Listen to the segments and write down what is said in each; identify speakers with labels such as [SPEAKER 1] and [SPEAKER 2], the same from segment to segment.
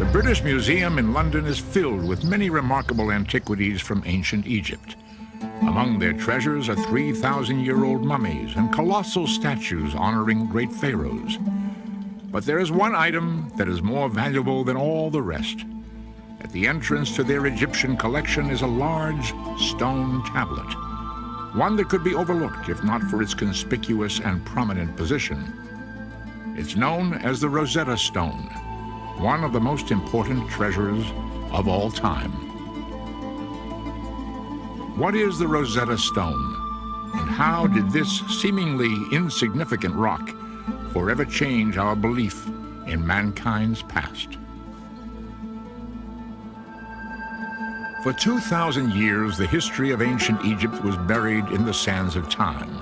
[SPEAKER 1] The British Museum in London is filled with many remarkable antiquities from ancient Egypt. Among their treasures are 3,000-year-old mummies and colossal statues honoring great pharaohs. But there is one item that is more valuable than all the rest. At the entrance to their Egyptian collection is a large stone tablet, one that could be overlooked if not for its conspicuous and prominent position. It's known as the Rosetta Stone, one of the most important treasures of all time. What is the Rosetta Stone, and how did this seemingly insignificant rock forever change our belief in mankind's past? For 2,000 years, the history of ancient Egypt was buried in the sands of time.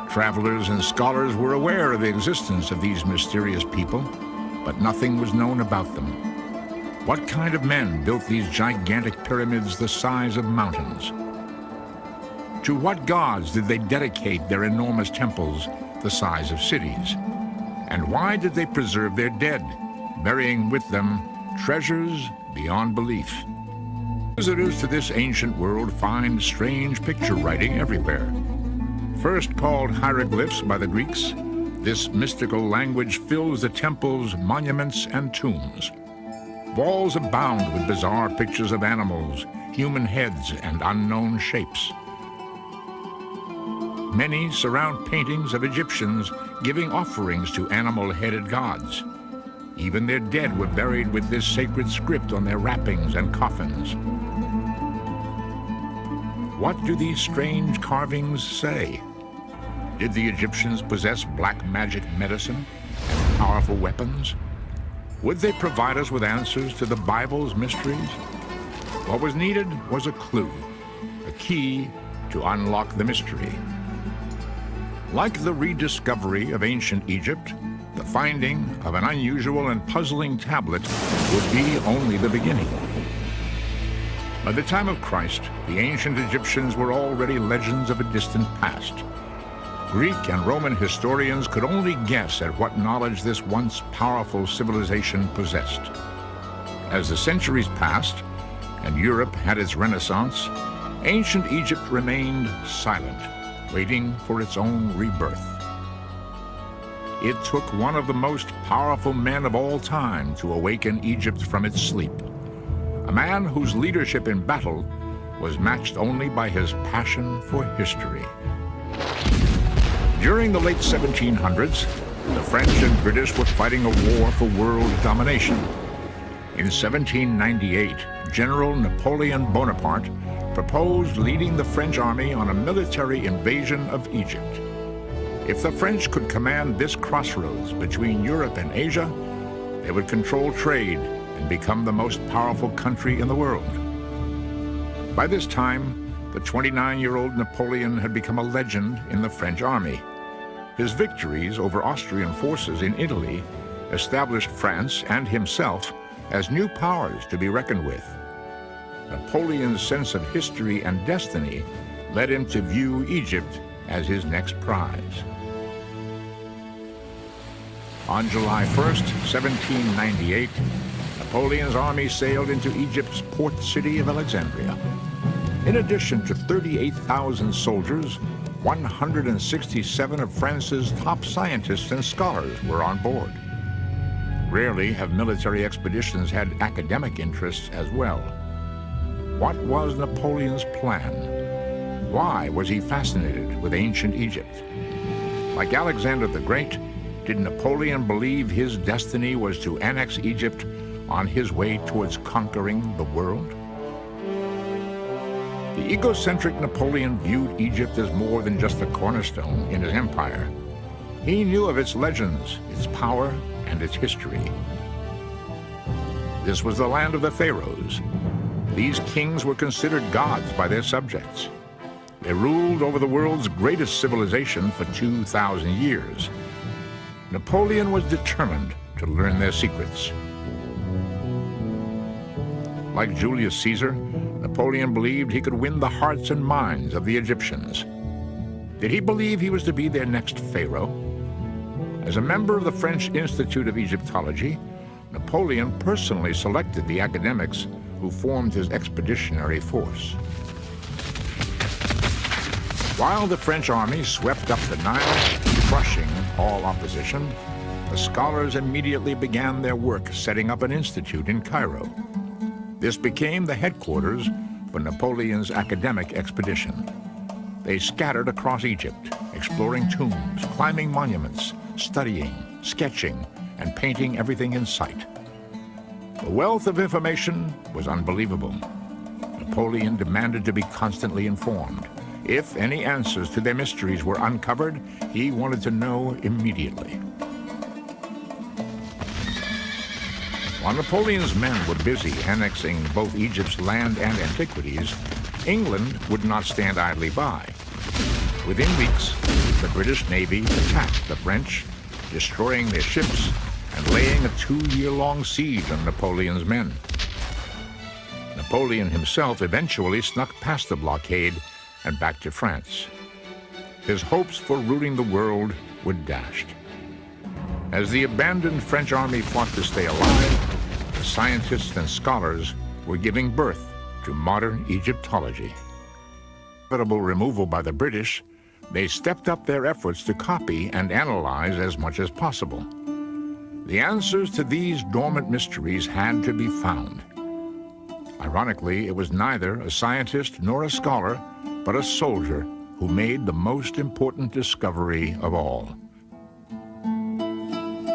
[SPEAKER 1] Travelers and scholars were aware of the existence of these mysterious people, but nothing was known about them. What kind of men built these gigantic pyramids the size of mountains? To what gods did they dedicate their enormous temples the size of cities? And why did they preserve their dead, burying with them treasures beyond belief? Visitors to this ancient world find strange picture writing everywhere. First called hieroglyphs by the Greeks, this mystical language fills the temples, monuments, and tombs. Walls abound with bizarre pictures of animals, human heads, and unknown shapes. Many surround paintings of Egyptians giving offerings to animal-headed gods. Even their dead were buried with this sacred script on their wrappings and coffins. What do these strange carvings say? Did the Egyptians possess black magic medicine and powerful weapons? Would they provide us with answers to the Bible's mysteries? What was needed was a clue, a key to unlock the mystery. Like the rediscovery of ancient Egypt, the finding of an unusual and puzzling tablet would be only the beginning. By the time of Christ, the ancient Egyptians were already legends of a distant past. Greek and Roman historians could only guess at what knowledge this once powerful civilization possessed. As the centuries passed and Europe had its Renaissance, ancient Egypt remained silent, waiting for its own rebirth. It took one of the most powerful men of all time to awaken Egypt from its sleep, a man whose leadership in battle was matched only by his passion for history. During the late 1700s, the French and British were fighting a war for world domination. In 1798, General Napoleon Bonaparte proposed leading the French army on a military invasion of Egypt. If the French could command this crossroads between Europe and Asia, they would control trade and become the most powerful country in the world. By this time, the 29-year-old Napoleon had become a legend in the French army. His victories over Austrian forces in Italy established France and himself as new powers to be reckoned with. Napoleon's sense of history and destiny led him to view Egypt as his next prize. On July 1st, 1798, Napoleon's army sailed into Egypt's port city of Alexandria. In addition to 38,000 soldiers, 167 of France's top scientists and scholars were on board. Rarely have military expeditions had academic interests as well. What was Napoleon's plan? Why was he fascinated with ancient Egypt? Like Alexander the Great, did Napoleon believe his destiny was to annex Egypt on his way towards conquering the world? The egocentric Napoleon viewed Egypt as more than just a cornerstone in his empire. He knew of its legends, its power, and its history. This was the land of the pharaohs. These kings were considered gods by their subjects. They ruled over the world's greatest civilization for 2,000 years. Napoleon was determined to learn their secrets. Like Julius Caesar, Napoleon believed he could win the hearts and minds of the Egyptians. Did he believe he was to be their next pharaoh? As a member of the French Institute of Egyptology, Napoleon personally selected the academics who formed his expeditionary force. While the French army swept up the Nile, crushing all opposition, the scholars immediately began their work setting up an institute in Cairo. This became the headquarters for Napoleon's academic expedition. They scattered across Egypt, exploring tombs, climbing monuments, studying, sketching, and painting everything in sight. The wealth of information was unbelievable. Napoleon demanded to be constantly informed. If any answers to their mysteries were uncovered, he wanted to know immediately. While Napoleon's men were busy annexing both Egypt's land and antiquities, England would not stand idly by. Within weeks, the British Navy attacked the French, destroying their ships and laying a 2-year-long siege on Napoleon's men. Napoleon himself eventually snuck past the blockade and back to France. His hopes for ruling the world were dashed. As the abandoned French army fought to stay alive, the scientists and scholars were giving birth to modern Egyptology. Inevitable removal by the British, they stepped up their efforts to copy and analyze as much as possible. The answers to these dormant mysteries had to be found. Ironically, it was neither a scientist nor a scholar, but a soldier who made the most important discovery of all.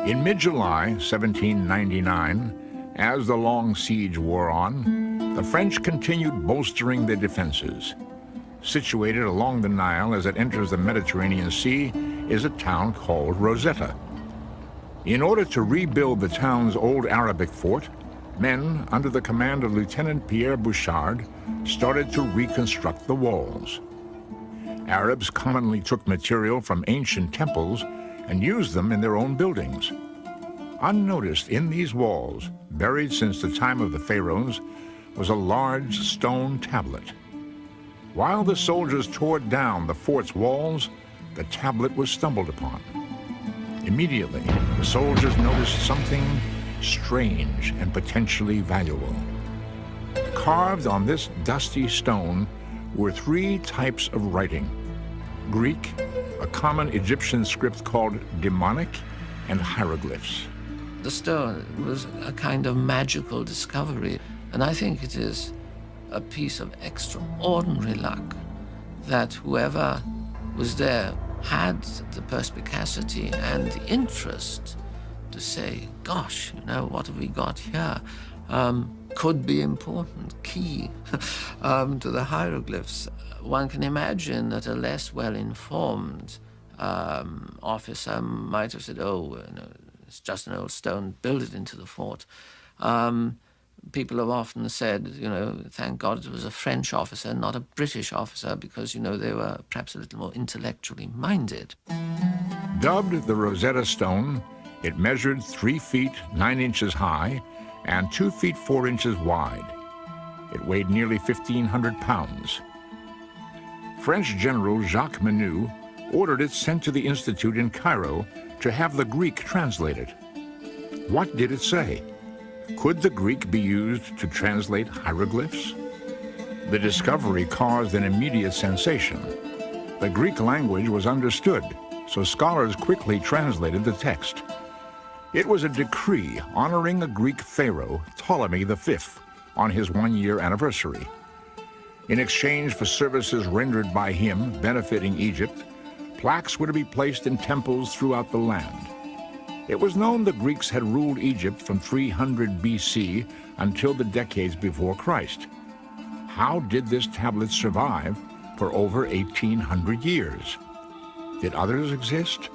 [SPEAKER 1] In mid-July 1799, as the long siege wore on, the French continued bolstering their defenses. Situated along the Nile as it enters the Mediterranean Sea is a town called Rosetta. In order to rebuild the town's old Arabic fort, men under the command of Lieutenant Pierre Bouchard started to reconstruct the walls. Arabs commonly took material from ancient temples and used them in their own buildings. Unnoticed in these walls, buried since the time of the pharaohs, was a large stone tablet. While the soldiers tore down the fort's walls, the tablet was stumbled upon. Immediately, the soldiers noticed something strange and potentially valuable. Carved on this dusty stone were 3 types of writing: Greek, a common Egyptian script called demonic, and hieroglyphs.
[SPEAKER 2] The stone was a kind of magical discovery, and I think it is a piece of extraordinary luck that whoever was there had the perspicacity and the interest to say, gosh, you know, what have we got here? Could be important, key to the hieroglyphs. One can imagine that a less well-informed officer might have said, oh, no, it's just an old stone, build it into the fort. People have often said, you know, thank God it was a French officer, not a British officer, because, you know, they were perhaps a little more intellectually minded.
[SPEAKER 1] Dubbed the Rosetta Stone, it measured 3 feet 9 inches high and 2 feet 4 inches wide. It weighed nearly 1,500 pounds. French General Jacques Menu ordered it sent to the Institute in Cairo to have the Greek translated. What did it say? Could the Greek be used to translate hieroglyphs? The discovery caused an immediate sensation. The Greek language was understood, so scholars quickly translated the text. It was a decree honoring a Greek pharaoh, Ptolemy V, on his 1-year anniversary. In exchange for services rendered by him benefiting Egypt, plaques were to be placed in temples throughout the land. It was known the Greeks had ruled Egypt from 300 BC until the decades before Christ. How did this tablet survive for over 1,800 years? Did others exist?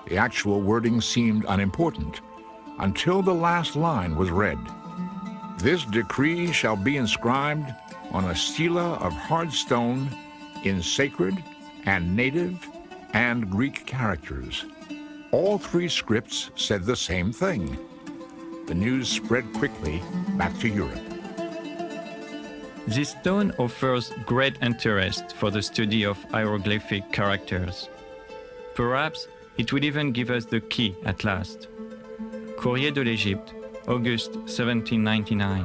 [SPEAKER 1] The actual wording seemed unimportant until the last line was read. This decree shall be inscribed on a stela of hard stone in sacred and native and Greek characters. All 3 scripts said the same thing. The news spread quickly back to Europe.
[SPEAKER 3] This stone offers great interest for the study of hieroglyphic characters. Perhaps it will even give us the key at last. Courrier de l'Égypte, August 1799.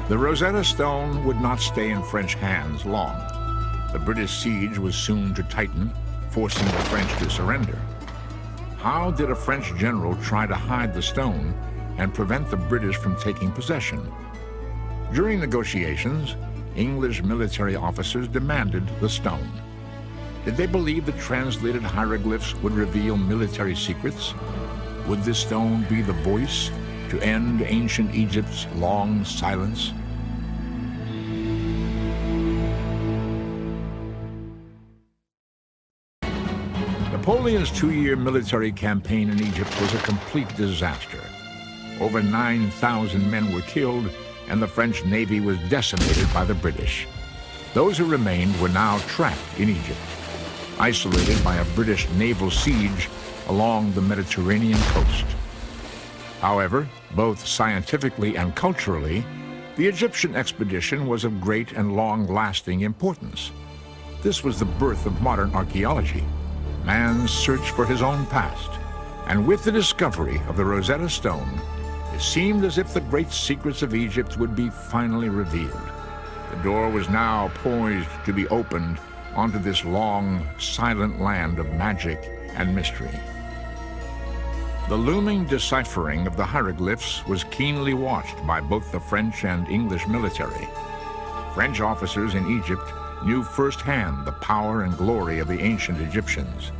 [SPEAKER 1] The Rosetta Stone would not stay in French hands long. The British siege was soon to tighten, forcing the French to surrender. How did a French general try to hide the stone and prevent the British from taking possession? During negotiations, English military officers demanded the stone. Did they believe the translated hieroglyphs would reveal military secrets? Would this stone be the voice to end ancient Egypt's long silence? Napoleon's 2-year military campaign in Egypt was a complete disaster. Over 9,000 men were killed, and the French navy was decimated by the British. Those who remained were now trapped in Egypt, isolated by a British naval siege along the Mediterranean coast. However, both scientifically and culturally, the Egyptian expedition was of great and long-lasting importance. This was the birth of modern archaeology, man's search for his own past. And with the discovery of the Rosetta Stone, it seemed as if the great secrets of Egypt would be finally revealed. The door was now poised to be opened onto this long, silent land of magic and mystery. The looming deciphering of the hieroglyphs was keenly watched by both the French and English military. French officers in Egypt knew firsthand the power and glory of the ancient Egyptians.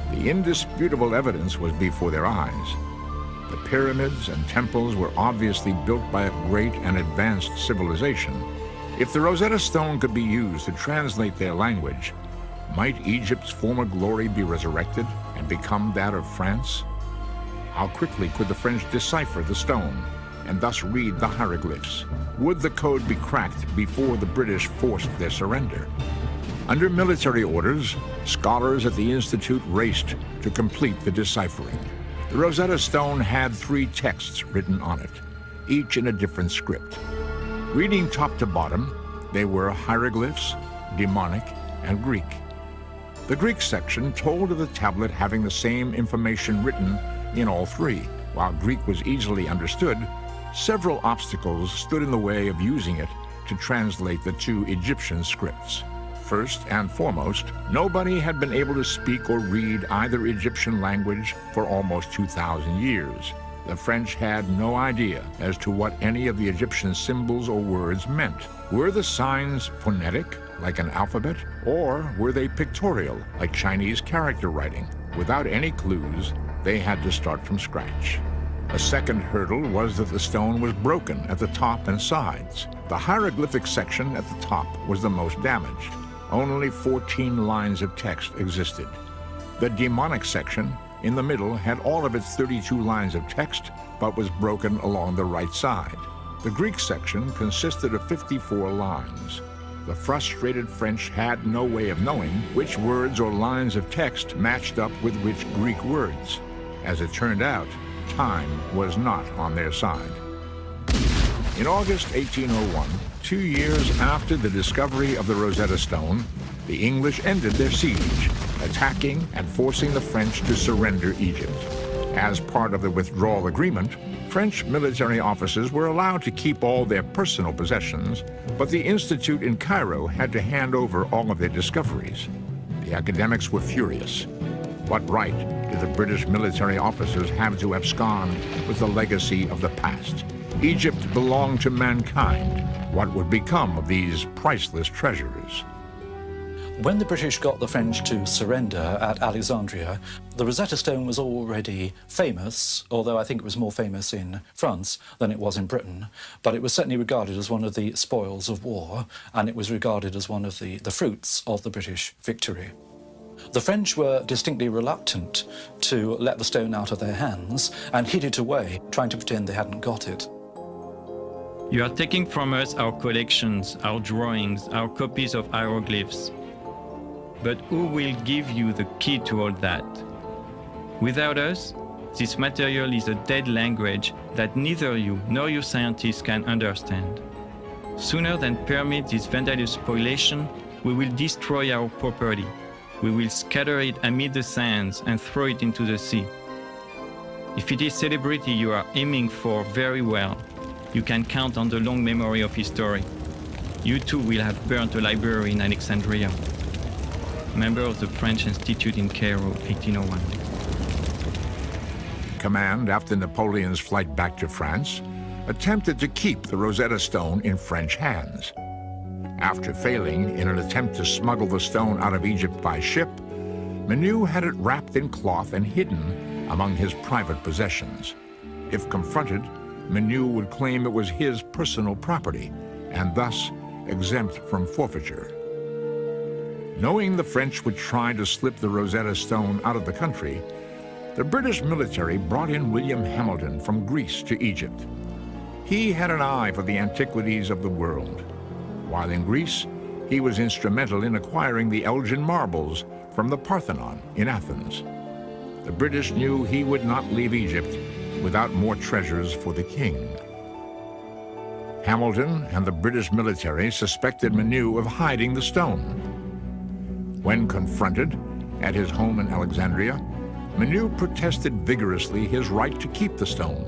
[SPEAKER 1] The indisputable evidence was before their eyes. The pyramids and temples were obviously built by a great and advanced civilization. If the Rosetta Stone could be used to translate their language, might Egypt's former glory be resurrected and become that of France? How quickly could the French decipher the stone and thus read the hieroglyphs? Would the code be cracked before the British forced their surrender? Under military orders, scholars at the Institute raced to complete the deciphering. The Rosetta Stone had 3 texts written on it, each in a different script. Reading top to bottom, they were hieroglyphs, demonic, and Greek. The Greek section told of the tablet having the same information written in all 3. While Greek was easily understood, several obstacles stood in the way of using it to translate the 2 Egyptian scripts. First and foremost, nobody had been able to speak or read either Egyptian language for almost 2,000 years. The French had no idea as to what any of the Egyptian symbols or words meant. Were the signs phonetic, like an alphabet, or were they pictorial, like Chinese character writing? Without any clues, they had to start from scratch. A second hurdle was that the stone was broken at the top and sides. The hieroglyphic section at the top was the most damaged. Only 14 lines of text existed. The demonic section in the middle had all of its 32 lines of text, but was broken along the right side. The Greek section consisted of 54 lines. The frustrated French had no way of knowing which words or lines of text matched up with which Greek words. As it turned out, time was not on their side. In August 1801, 2 years after the discovery of the Rosetta Stone, the English ended their siege, attacking and forcing the French to surrender Egypt. As part of the withdrawal agreement, French military officers were allowed to keep all their personal possessions, but the Institute in Cairo had to hand over all of their discoveries. The academics were furious. What right did the British military officers have to abscond with the legacy of the past? Egypt belonged to mankind. What would become of these priceless treasures?
[SPEAKER 4] When the British got the French to surrender at Alexandria, the Rosetta Stone was already famous, although I think it was more famous in France than it was in Britain. But it was certainly regarded as one of the spoils of war, and it was regarded as one of the fruits of the British victory. The French were distinctly reluctant to let the stone out of their hands and hid it away, trying to pretend they hadn't got it.
[SPEAKER 3] You are taking from us our collections, our drawings, our copies of hieroglyphs. But who will give you the key to all that? Without us, this material is a dead language that neither you nor your scientists can understand. Sooner than permit this vandalous spoliation, we will destroy our property. We will scatter it amid the sands and throw it into the sea. If it is celebrity you are aiming for, very well. You can count on the long memory of history. You too will have burnt a library in Alexandria. Member of the French Institute in Cairo, 1801.
[SPEAKER 1] Command, after Napoleon's flight back to France, attempted to keep the Rosetta Stone in French hands. After failing in an attempt to smuggle the stone out of Egypt by ship, Menou had it wrapped in cloth and hidden among his private possessions. If confronted, Menou would claim it was his personal property and thus exempt from forfeiture. Knowing the French would try to slip the Rosetta Stone out of the country, the British military brought in William Hamilton from Greece to Egypt. He had an eye for the antiquities of the world. While in Greece, he was instrumental in acquiring the Elgin marbles from the Parthenon in Athens. The British knew he would not leave Egypt without more treasures for the king. Hamilton and the British military suspected Menou of hiding the stone. When confronted at his home in Alexandria, Menou protested vigorously his right to keep the stone,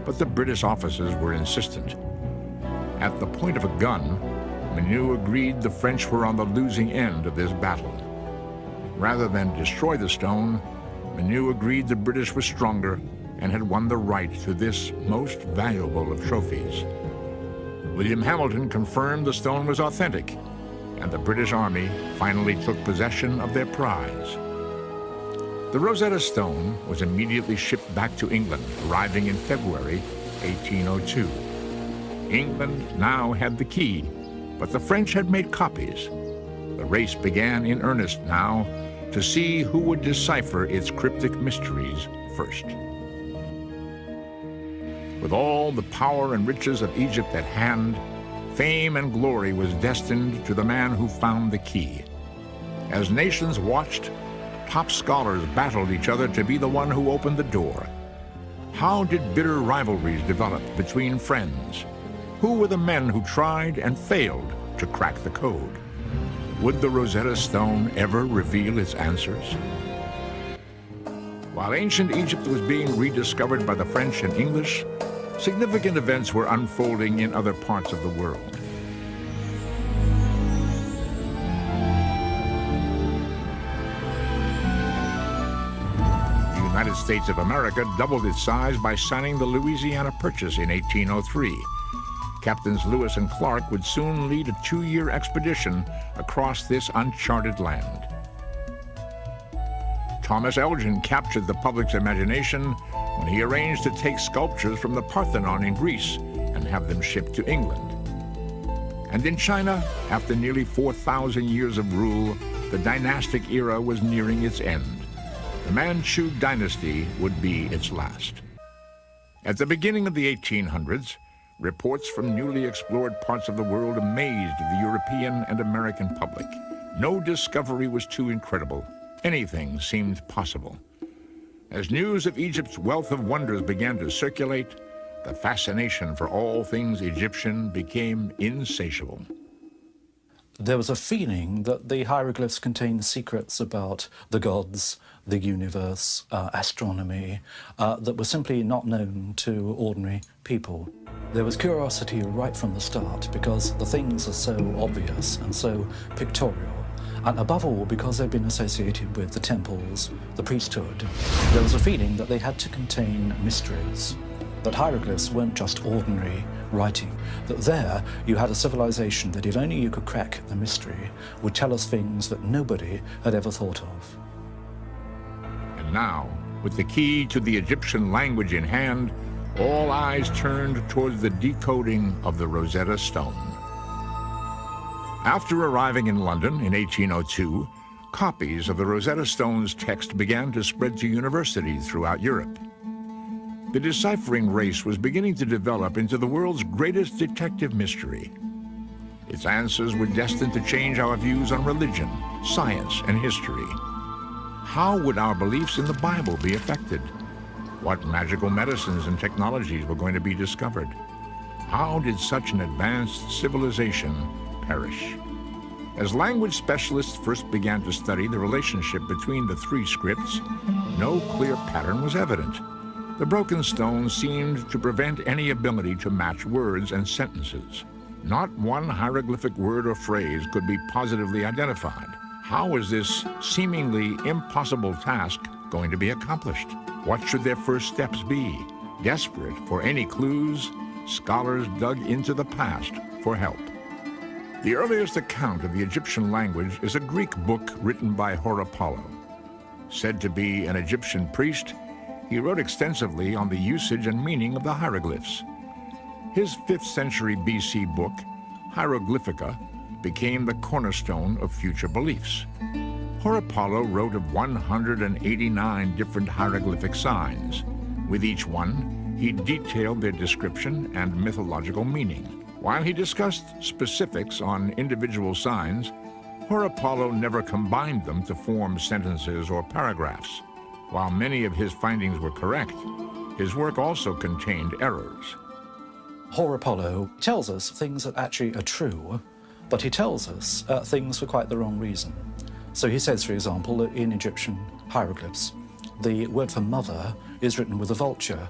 [SPEAKER 1] but the British officers were insistent. At the point of a gun, Menou agreed the French were on the losing end of this battle. Rather than destroy the stone, Menou agreed the British were stronger and had won the right to this most valuable of trophies. William Hamilton confirmed the stone was authentic, and the British Army finally took possession of their prize. The Rosetta Stone was immediately shipped back to England, arriving in February 1802. England now had the key, but the French had made copies. The race began in earnest now to see who would decipher its cryptic mysteries first. With all the power and riches of Egypt at hand, fame and glory was destined to the man who found the key. As nations watched, top scholars battled each other to be the one who opened the door. How did bitter rivalries develop between friends? Who were the men who tried and failed to crack the code? Would the Rosetta Stone ever reveal its answers? While ancient Egypt was being rediscovered by the French and English, significant events were unfolding in other parts of the world. The United States of America doubled its size by signing the Louisiana Purchase in 1803. Captains Lewis and Clark would soon lead a 2-year expedition across this uncharted land. Thomas Elgin captured the public's imagination when he arranged to take sculptures from the Parthenon in Greece and have them shipped to England. And in China, after nearly 4,000 years of rule, the dynastic era was nearing its end. The Manchu dynasty would be its last. At the beginning of the 1800s, reports from newly explored parts of the world amazed the European and American public. No discovery was too incredible. Anything seemed possible. As news of Egypt's wealth of wonders began to circulate, the fascination for all things Egyptian became insatiable.
[SPEAKER 4] There was a feeling that the hieroglyphs contained secrets about the gods, the universe, astronomy, that were simply not known to ordinary people. There was curiosity right from the start because the things are so obvious and so pictorial, and above all because they've been associated with the temples, the priesthood. There was a feeling that they had to contain mysteries, that hieroglyphs weren't just ordinary writing, that there you had a civilization that if only you could crack the mystery would tell us things that nobody had ever thought of.
[SPEAKER 1] And now, with the key to the Egyptian language in hand, all eyes turned towards the decoding of the Rosetta Stone. After arriving in London in 1802, copies of the Rosetta Stone's text began to spread to universities throughout Europe. The deciphering race was beginning to develop into the world's greatest detective mystery. Its answers were destined to change our views on religion, science, and history. How would our beliefs in the Bible be affected? What magical medicines and technologies were going to be discovered? How did such an advanced civilization perish? As language specialists first began to study the relationship between the three scripts, no clear pattern was evident. The broken stone seemed to prevent any ability to match words and sentences. Not one hieroglyphic word or phrase could be positively identified. How was this seemingly impossible task going to be accomplished? What should their first steps be? Desperate for any clues, scholars dug into the past for help. The earliest account of the Egyptian language is a Greek book written by Horapollo. Said to be an Egyptian priest, he wrote extensively on the usage and meaning of the hieroglyphs. His 5th century BC book, Hieroglyphica, became the cornerstone of future beliefs. Horapollo wrote of 189 different hieroglyphic signs. With each one, he detailed their description and mythological meaning. While he discussed specifics on individual signs, Horapollo never combined them to form sentences or paragraphs. While many of his findings were correct, his work also contained errors.
[SPEAKER 4] Horapollo tells us things that actually are true, but he tells us things for quite the wrong reason. So he says, for example, that in Egyptian hieroglyphs, the word for mother is written with a vulture.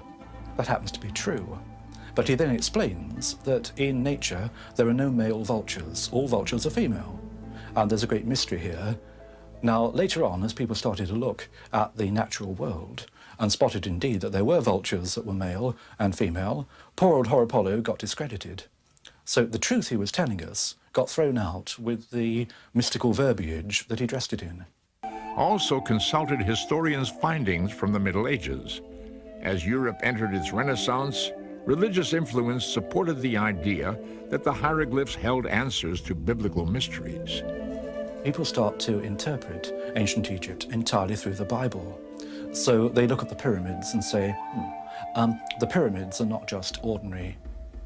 [SPEAKER 4] That happens to be true. But he then explains that in nature, there are no male vultures. All vultures are female. And there's a great mystery here. Now, later on, as people started to look at the natural world and spotted indeed that there were vultures that were male and female, poor old Horapollo got discredited. So the truth he was telling us got thrown out with the mystical verbiage that he dressed it in.
[SPEAKER 1] Also consulted historians' findings from the Middle Ages. As Europe entered its Renaissance, religious influence supported the idea that the hieroglyphs held answers to biblical mysteries.
[SPEAKER 4] People start to interpret ancient Egypt entirely through the Bible. So they look at the pyramids and say, the pyramids are not just ordinary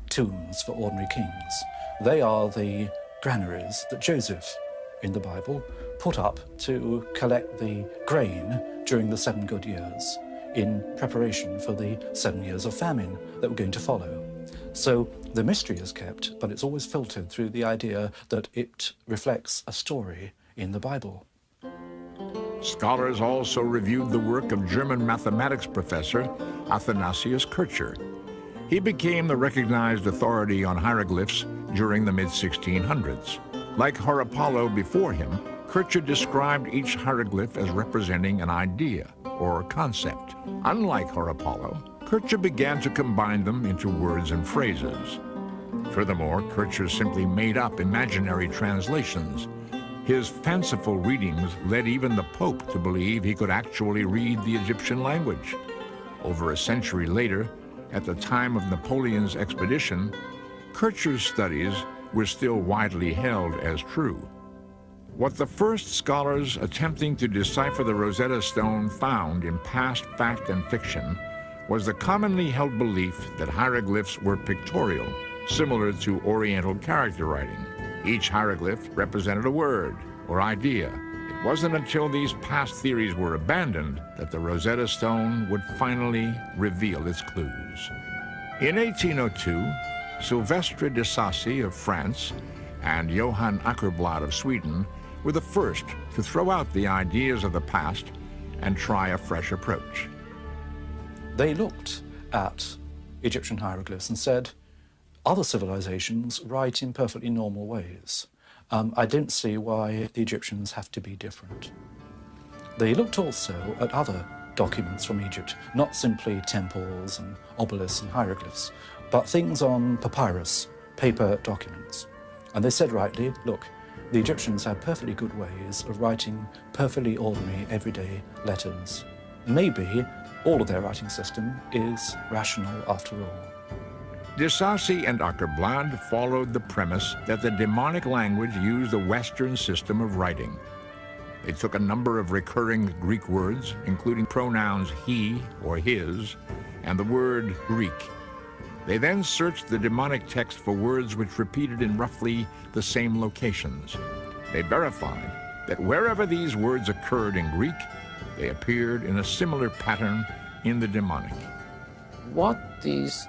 [SPEAKER 4] tombs for ordinary kings. They are the granaries that Joseph, in the Bible, put up to collect the grain during the 7 good years in preparation for the 7 years of famine that were going to follow. So the mystery is kept, but it's always filtered through the idea that it reflects a story in the Bible.
[SPEAKER 1] Scholars also reviewed the work of German mathematics professor Athanasius Kircher. He became the recognized authority on hieroglyphs during the mid-1600s. Like Horapollo before him, Kircher described each hieroglyph as representing an idea or concept. Unlike Horapollo, Kircher began to combine them into words and phrases. Furthermore, Kircher simply made up imaginary translations. His fanciful readings led even the Pope to believe he could actually read the Egyptian language. Over a century later, at the time of Napoleon's expedition, Kircher's studies were still widely held as true. What the first scholars attempting to decipher the Rosetta Stone found in past fact and fiction was the commonly held belief that hieroglyphs were pictorial, similar to Oriental character writing. Each hieroglyph represented a word or idea. It wasn't until these past theories were abandoned that the Rosetta Stone would finally reveal its clues. In 1802, Sylvestre de Sacy of France and Johann Åkerblad of Sweden were the first to throw out the ideas of the past and try a fresh approach.
[SPEAKER 4] They looked at Egyptian hieroglyphs and said, other civilizations write in perfectly normal ways. I don't see why the Egyptians have to be different. They looked also at other documents from Egypt, not simply temples and obelisks and hieroglyphs, but things on papyrus, paper documents. And they said rightly, look, the Egyptians had perfectly good ways of writing perfectly ordinary, everyday letters. Maybe all of their writing system is rational after all.
[SPEAKER 1] De Sacy and Åkerblad followed the premise that the demonic language used a Western system of writing. They took a number of recurring Greek words, including pronouns he or his, and the word Greek. They then searched the demonic text for words which repeated in roughly the same locations. They verified that wherever these words occurred in Greek, they appeared in a similar pattern in the demonic.
[SPEAKER 2] What these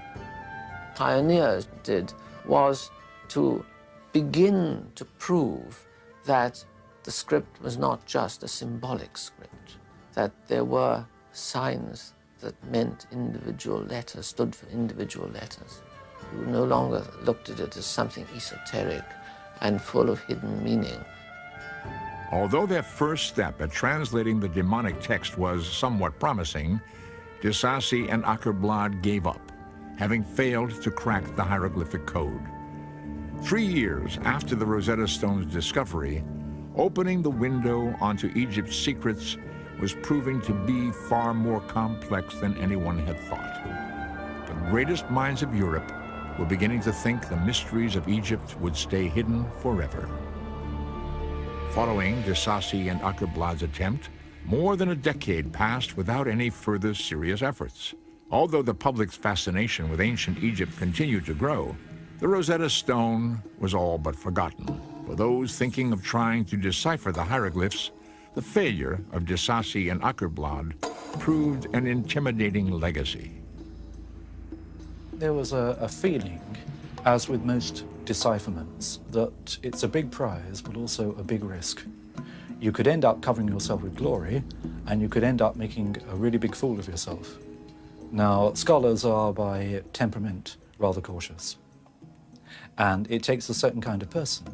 [SPEAKER 2] pioneers did was to begin to prove that the script was not just a symbolic script, that there were signs that meant individual letters, stood for individual letters. You no longer looked at it as something esoteric and full of hidden meaning.
[SPEAKER 1] Although their first step at translating the demonic text was somewhat promising, de Sacy and Akerblad gave up, having failed to crack the hieroglyphic code. 3 years after the Rosetta Stone's discovery, opening the window onto Egypt's secrets was proving to be far more complex than anyone had thought. The greatest minds of Europe were beginning to think the mysteries of Egypt would stay hidden forever. Following de Sacy and Akerblad's attempt, more than a decade passed without any further serious efforts. Although the public's fascination with ancient Egypt continued to grow, the Rosetta Stone was all but forgotten. For those thinking of trying to decipher the hieroglyphs, the failure of de Sacy and Akerblad proved an intimidating legacy.
[SPEAKER 4] There was a feeling, as with most decipherments, that it's a big prize but also a big risk. You could end up covering yourself with glory, and you could end up making a really big fool of yourself. Now, scholars are by temperament rather cautious, and it takes a certain kind of person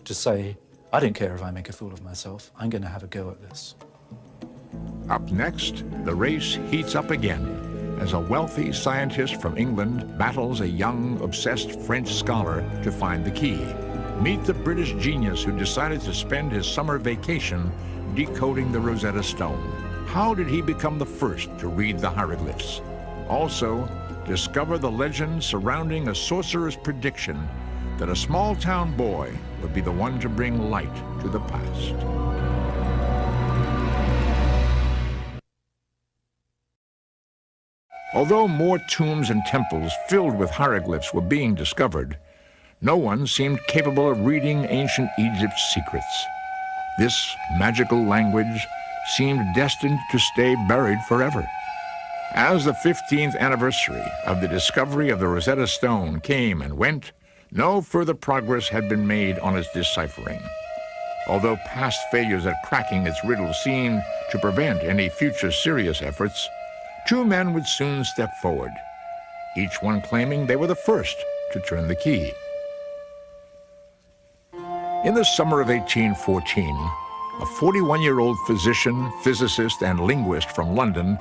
[SPEAKER 4] to say, I don't care if I make a fool of myself, I'm going to have a go at this.
[SPEAKER 1] Up next, the race heats up again as a wealthy scientist from England battles a young, obsessed French scholar to find the key. Meet the British genius who decided to spend his summer vacation decoding the Rosetta Stone. How did he become the first to read the hieroglyphs? Also, discover the legend surrounding a sorcerer's prediction that a small-town boy would be the one to bring light to the past. Although more tombs and temples filled with hieroglyphs were being discovered, no one seemed capable of reading ancient Egypt's secrets. This magical language seemed destined to stay buried forever. As the 15th anniversary of the discovery of the Rosetta Stone came and went, no further progress had been made on its deciphering. Although past failures at cracking its riddle seemed to prevent any future serious efforts, two men would soon step forward, each one claiming they were the first to turn the key. In the summer of 1814, a 41-year-old physician, physicist, and linguist from London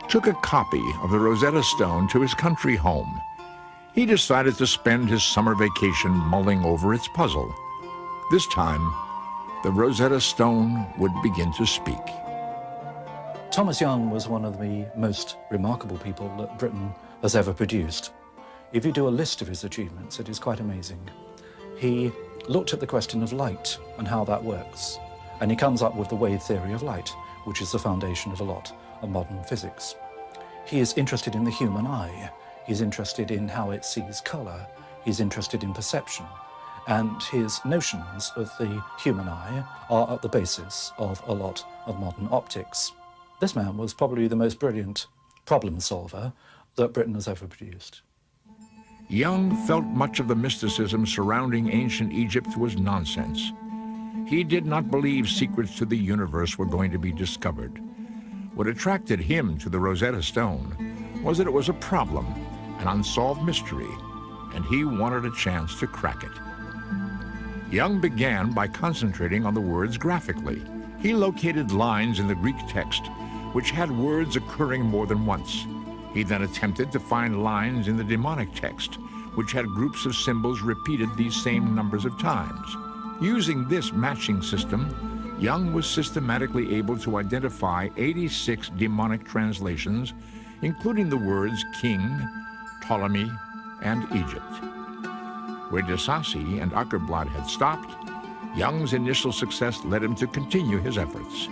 [SPEAKER 1] took a copy of the Rosetta Stone to his country home. He decided to spend his summer vacation mulling over its puzzle. This time, the Rosetta Stone would begin to speak.
[SPEAKER 4] Thomas Young was one of the most remarkable people that Britain has ever produced. If you do a list of his achievements, it is quite amazing. He looked at the question of light and how that works, and he comes up with the wave theory of light, which is the foundation of a lot of modern physics. He is interested in the human eye. He's interested in how it sees color. He's interested in perception. And his notions of the human eye are at the basis of a lot of modern optics. This man was probably the most brilliant problem solver that Britain has ever produced.
[SPEAKER 1] Young felt much of the mysticism surrounding ancient Egypt was nonsense. He did not believe secrets to the universe were going to be discovered. What attracted him to the Rosetta Stone was that it was a problem, an unsolved mystery, and he wanted a chance to crack it. Young began by concentrating on the words graphically. He located lines in the Greek text which had words occurring more than once. He then attempted to find lines in the demonic text which had groups of symbols repeated these same numbers of times. Using this matching system, Young was systematically able to identify 86 demonic translations, including the words king, Ptolemy, and Egypt. Where de Sacy and Akerblad had stopped, Young's initial success led him to continue his efforts.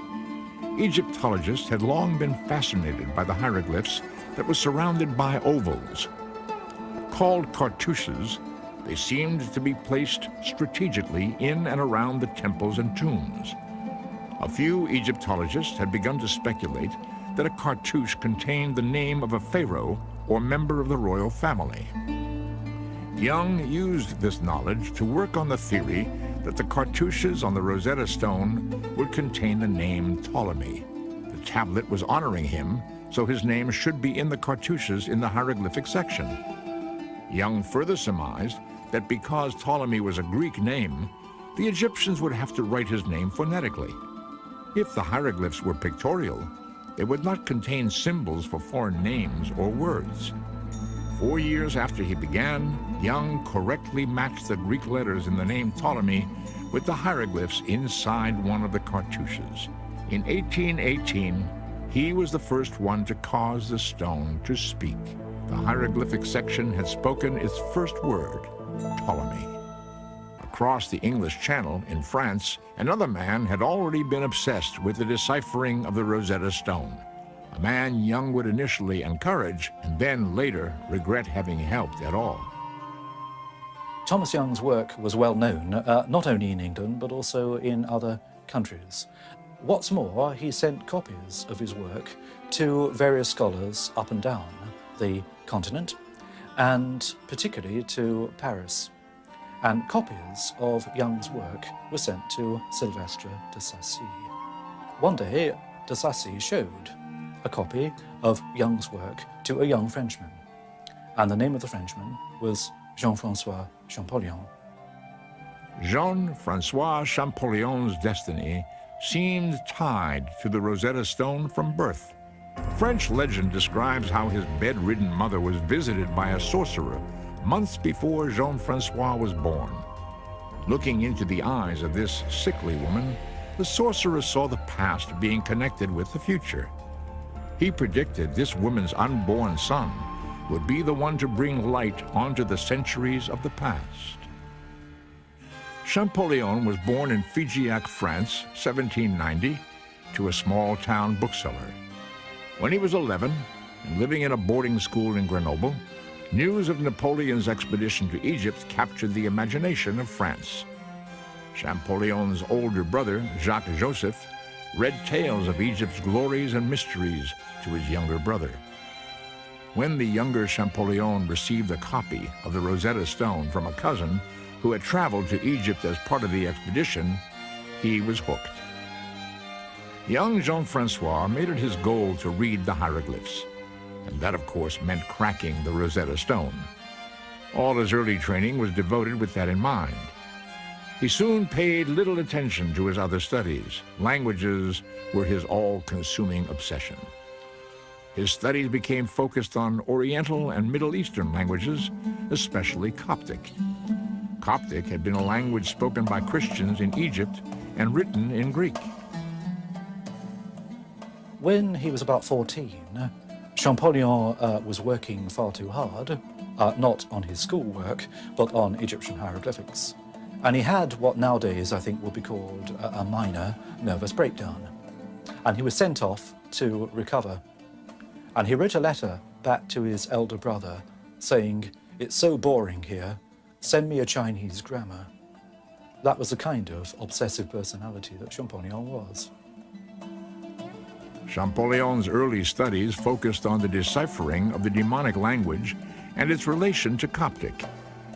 [SPEAKER 1] Egyptologists had long been fascinated by the hieroglyphs that were surrounded by ovals. Called cartouches, they seemed to be placed strategically in and around the temples and tombs. A few Egyptologists had begun to speculate that a cartouche contained the name of a pharaoh or member of the royal family. Young used this knowledge to work on the theory that the cartouches on the Rosetta Stone would contain the name Ptolemy. The tablet was honoring him so his name should be in the cartouches in the hieroglyphic section. Young further surmised that because Ptolemy was a Greek name, the Egyptians would have to write his name phonetically. If the hieroglyphs were pictorial, they would not contain symbols for foreign names or words. 4 years after he began, Young correctly matched the Greek letters in the name Ptolemy with the hieroglyphs inside one of the cartouches. In 1818, he was the first one to cause the stone to speak. The hieroglyphic section had spoken its first word, Ptolemy. Across the English Channel in France, another man had already been obsessed with the deciphering of the Rosetta Stone, a man Young would initially encourage and then later regret having helped at all.
[SPEAKER 4] Thomas Young's work was well known, not only in England, but also in other countries. What's more, he sent copies of his work to various scholars up and down the continent, and particularly to Paris. And copies of Young's work were sent to Sylvestre de Sacy. One day, de Sacy showed a copy of Young's work to a young Frenchman, and the name of the Frenchman was Jean-François Champollion.
[SPEAKER 1] Jean-François Champollion's destiny seemed tied to the Rosetta Stone from birth. French legend describes how his bedridden mother was visited by a sorcerer months before Jean-François was born. Looking into the eyes of this sickly woman, the sorcerer saw the past being connected with the future. He predicted this woman's unborn son would be the one to bring light onto the centuries of the past. Champollion was born in Figeac, France, 1790, to a small-town bookseller. When he was 11 and living in a boarding school in Grenoble, news of Napoleon's expedition to Egypt captured the imagination of France. Champollion's older brother, Jacques-Joseph, read tales of Egypt's glories and mysteries to his younger brother. When the younger Champollion received a copy of the Rosetta Stone from a cousin who had traveled to Egypt as part of the expedition, he was hooked. Young Jean-François made it his goal to read the hieroglyphs, and that, of course, meant cracking the Rosetta Stone. All his early training was devoted with that in mind. He soon paid little attention to his other studies. Languages were his all-consuming obsession. His studies became focused on Oriental and Middle Eastern languages, especially Coptic. Coptic had been a language spoken by Christians in Egypt and written in Greek.
[SPEAKER 4] When he was about 14, Champollion was working far too hard, not on his schoolwork, but on Egyptian hieroglyphics. And he had what nowadays I think would be called a minor nervous breakdown. And he was sent off to recover. And he wrote a letter back to his elder brother saying, "It's so boring here, send me a Chinese grammar." That was the kind of obsessive personality that Champollion was.
[SPEAKER 1] Champollion's early studies focused on the deciphering of the demonic language and its relation to Coptic.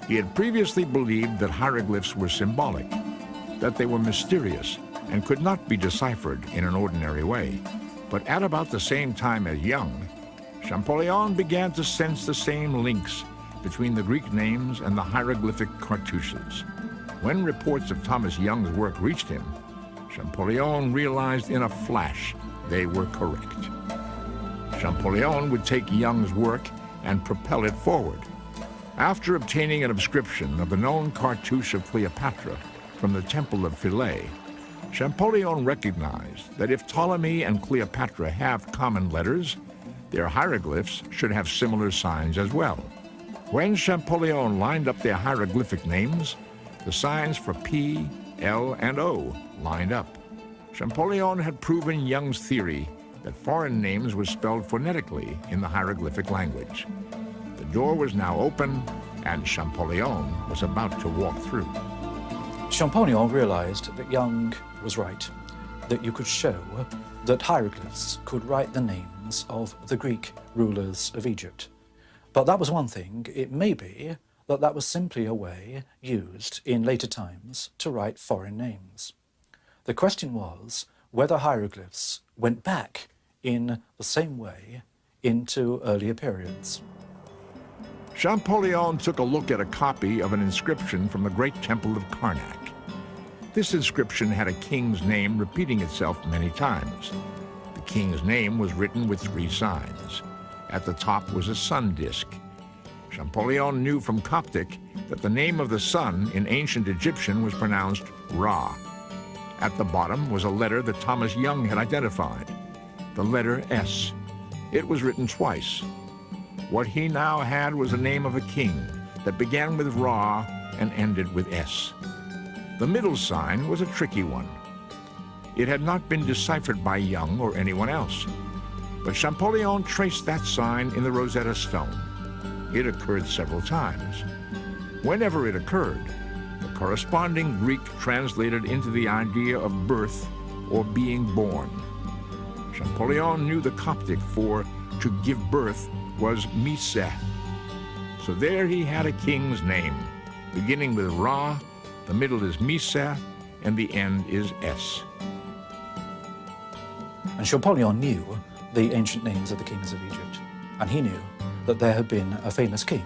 [SPEAKER 1] He had previously believed that hieroglyphs were symbolic, that they were mysterious and could not be deciphered in an ordinary way. But at about the same time as Young, Champollion began to sense the same links between the Greek names and the hieroglyphic cartouches. When reports of Thomas Young's work reached him, Champollion realized in a flash they were correct. Champollion would take Young's work and propel it forward. After obtaining an inscription of the known cartouche of Cleopatra from the Temple of Philae, Champollion recognized that if Ptolemy and Cleopatra have common letters, their hieroglyphs should have similar signs as well. When Champollion lined up their hieroglyphic names, the signs for P, L, and O lined up. Champollion had proven Young's theory that foreign names were spelled phonetically in the hieroglyphic language. The door was now open, and Champollion was about to walk through.
[SPEAKER 4] Champollion realized that Young was right, that you could show that hieroglyphs could write the names of the Greek rulers of Egypt. But that was one thing. It may be that that was simply a way used in later times to write foreign names. The question was whether hieroglyphs went back in the same way into earlier periods.
[SPEAKER 1] Champollion took a look at a copy of an inscription from the great temple of Karnak. This inscription had a king's name repeating itself many times. The king's name was written with 3 signs. At the top was a sun disk. Champollion knew from Coptic that the name of the sun in ancient Egyptian was pronounced Ra. At the bottom was a letter that Thomas Young had identified, the letter S. It was written twice. What he now had was the name of a king that began with Ra and ended with S. The middle sign was a tricky one. It had not been deciphered by Young or anyone else, but Champollion traced that sign in the Rosetta Stone. It occurred several times. Whenever it occurred, the corresponding Greek translated into the idea of birth or being born. Champollion knew the Coptic for to give birth was Miseh. So there he had a king's name, beginning with Ra, the middle is Miseh, and the end is S.
[SPEAKER 4] And Champollion knew the ancient names of the kings of Egypt, and he knew that there had been a famous king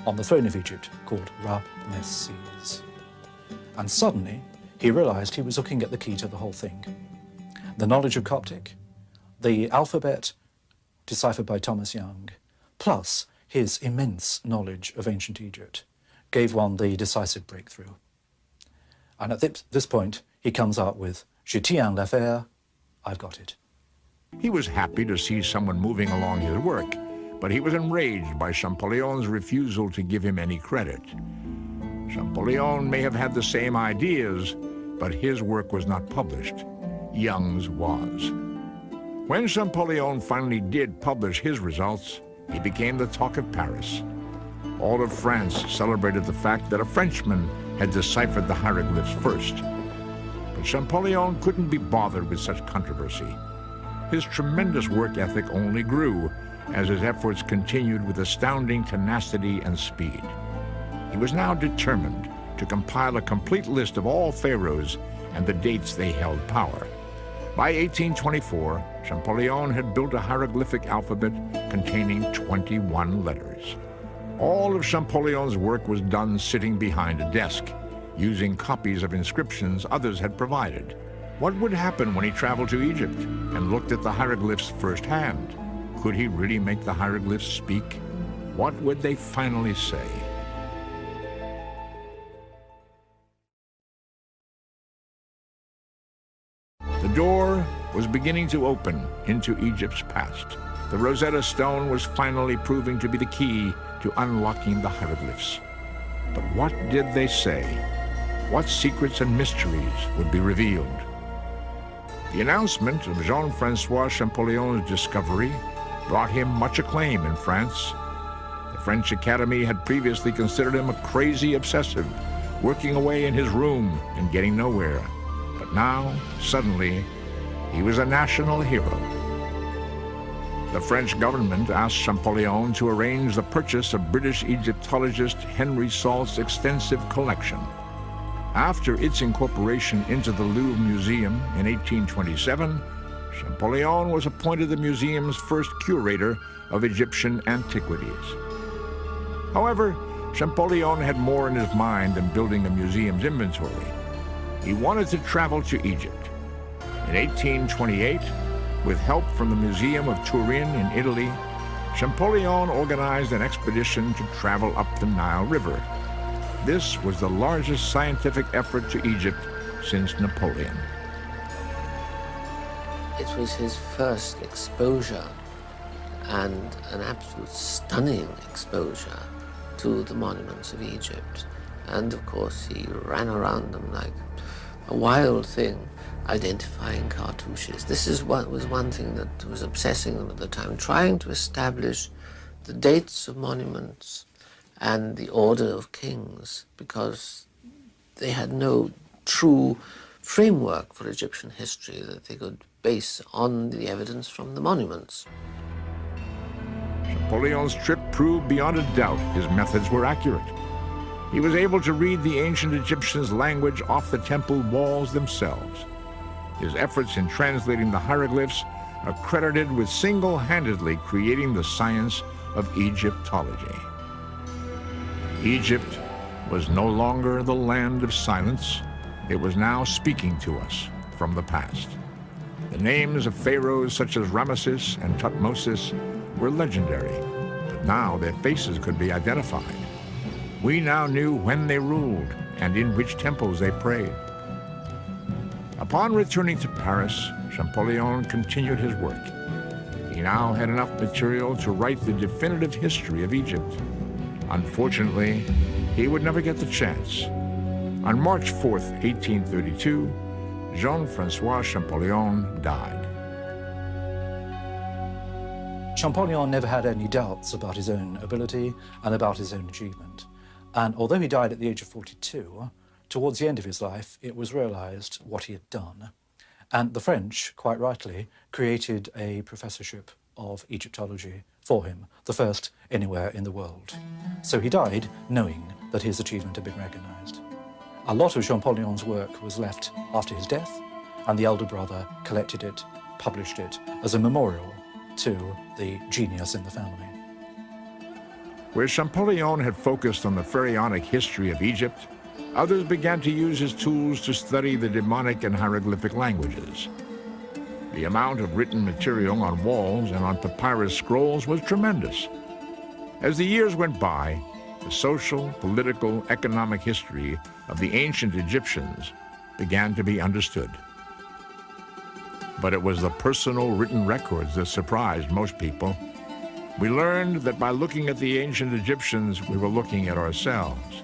[SPEAKER 4] on the throne of Egypt called Ramesses. And suddenly, he realized he was looking at the key to the whole thing. The knowledge of Coptic, the alphabet deciphered by Thomas Young, plus his immense knowledge of ancient Egypt, gave one the decisive breakthrough. And at this point, he comes out with, "Je tiens l'affaire, I've got it."
[SPEAKER 1] He was happy to see someone moving along his work, but he was enraged by Champollion's refusal to give him any credit. Champollion may have had the same ideas, but his work was not published. Young's was. When Champollion finally did publish his results, he became the talk of Paris. All of France celebrated the fact that a Frenchman had deciphered the hieroglyphs first. But Champollion couldn't be bothered with such controversy. His tremendous work ethic only grew as his efforts continued with astounding tenacity and speed. He was now determined to compile a complete list of all pharaohs and the dates they held power. By 1824, Champollion had built a hieroglyphic alphabet containing 21 letters. All of Champollion's work was done sitting behind a desk, using copies of inscriptions others had provided. What would happen when he traveled to Egypt and looked at the hieroglyphs firsthand? Could he really make the hieroglyphs speak? What would they finally say? The door was beginning to open into Egypt's past. The Rosetta Stone was finally proving to be the key to unlocking the hieroglyphs. But what did they say? What secrets and mysteries would be revealed? The announcement of Jean-François Champollion's discovery brought him much acclaim in France. The French Academy had previously considered him a crazy obsessive, working away in his room and getting nowhere. But now, suddenly, he was a national hero. The French government asked Champollion to arrange the purchase of British Egyptologist Henry Salt's extensive collection. After its incorporation into the Louvre Museum in 1827, Champollion was appointed the museum's first curator of Egyptian antiquities. However, Champollion had more in his mind than building a museum's inventory. He wanted to travel to Egypt. In 1828, with help from the Museum of Turin in Italy, Champollion organized an expedition to travel up the Nile River. This was the largest scientific effort to Egypt since Napoleon.
[SPEAKER 2] It was his first exposure, and an absolute stunning exposure, to the monuments of Egypt. And of course, he ran around them like a wild thing, identifying cartouches. This was one thing that was obsessing him at the time, trying to establish the dates of monuments and the order of kings, because they had no true framework for Egyptian history that they could base on the evidence from the monuments.
[SPEAKER 1] Champollyon's trip proved beyond a doubt his methods were accurate. He was able to read the ancient Egyptians' language off the temple walls themselves. His efforts in translating the hieroglyphs accredited with single-handedly creating the science of Egyptology. Egypt was no longer the land of silence. It was now speaking to us from the past. The names of pharaohs such as Ramesses and Tutmosis were legendary, but now their faces could be identified. We now knew when they ruled and in which temples they prayed. Upon returning to Paris, Champollion continued his work. He now had enough material to write the definitive history of Egypt. Unfortunately, he would never get the chance. On March 4th, 1832, Jean-Francois Champollion died.
[SPEAKER 4] Champollion never had any doubts about his own ability and about his own achievement. And although he died at the age of 42, towards the end of his life, it was realized what he had done. And the French, quite rightly, created a professorship of Egyptology for him, the first anywhere in the world. So he died knowing that his achievement had been recognized. A lot of Champollion's work was left after his death, and the elder brother collected it, published it as a memorial to the genius in the family.
[SPEAKER 1] Where Champollion had focused on the pharaonic history of Egypt, others began to use his tools to study the demonic and hieroglyphic languages. The amount of written material on walls and on papyrus scrolls was tremendous. As the years went by, the social, political, economic history of the ancient Egyptians began to be understood. But it was the personal written records that surprised most people. We learned that by looking at the ancient Egyptians, we were looking at ourselves.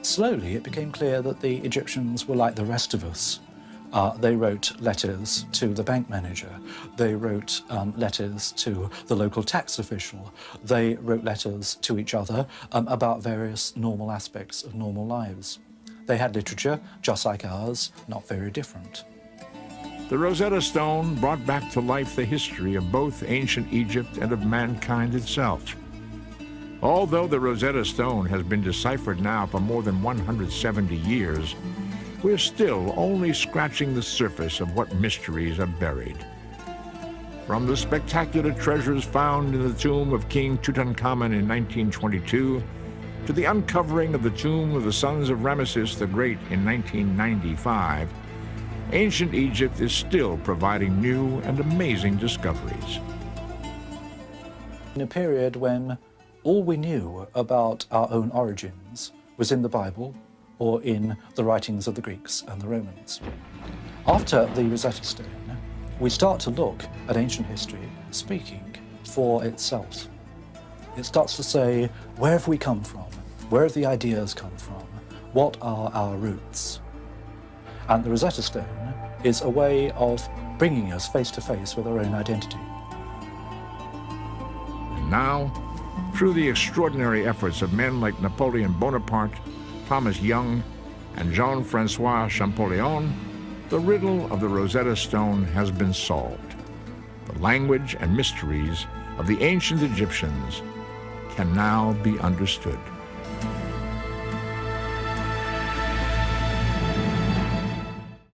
[SPEAKER 4] Slowly, it became clear that the Egyptians were like the rest of us. They wrote letters to the bank manager. They wrote letters to the local tax official. They wrote letters to each other about various normal aspects of normal lives. They had literature, just like ours, not very different.
[SPEAKER 1] The Rosetta Stone brought back to life the history of both ancient Egypt and of mankind itself. Although the Rosetta Stone has been deciphered now for more than 170 years, we're still only scratching the surface of what mysteries are buried. From the spectacular treasures found in the tomb of King Tutankhamun in 1922, to the uncovering of the tomb of the sons of Ramesses the Great in 1995, ancient Egypt is still providing new and amazing discoveries.
[SPEAKER 4] In a period when all we knew about our own origins was in the Bible or in the writings of the Greeks and the Romans. After the Rosetta Stone, we start to look at ancient history speaking for itself. It starts to say, where have we come from? Where have the ideas come from? What are our roots? And the Rosetta Stone is a way of bringing us face to face with our own identity.
[SPEAKER 1] And now, through the extraordinary efforts of men like Napoleon Bonaparte, Thomas Young, and Jean-Francois Champollion, the riddle of the Rosetta Stone has been solved. The language and mysteries of the ancient Egyptians can now be understood.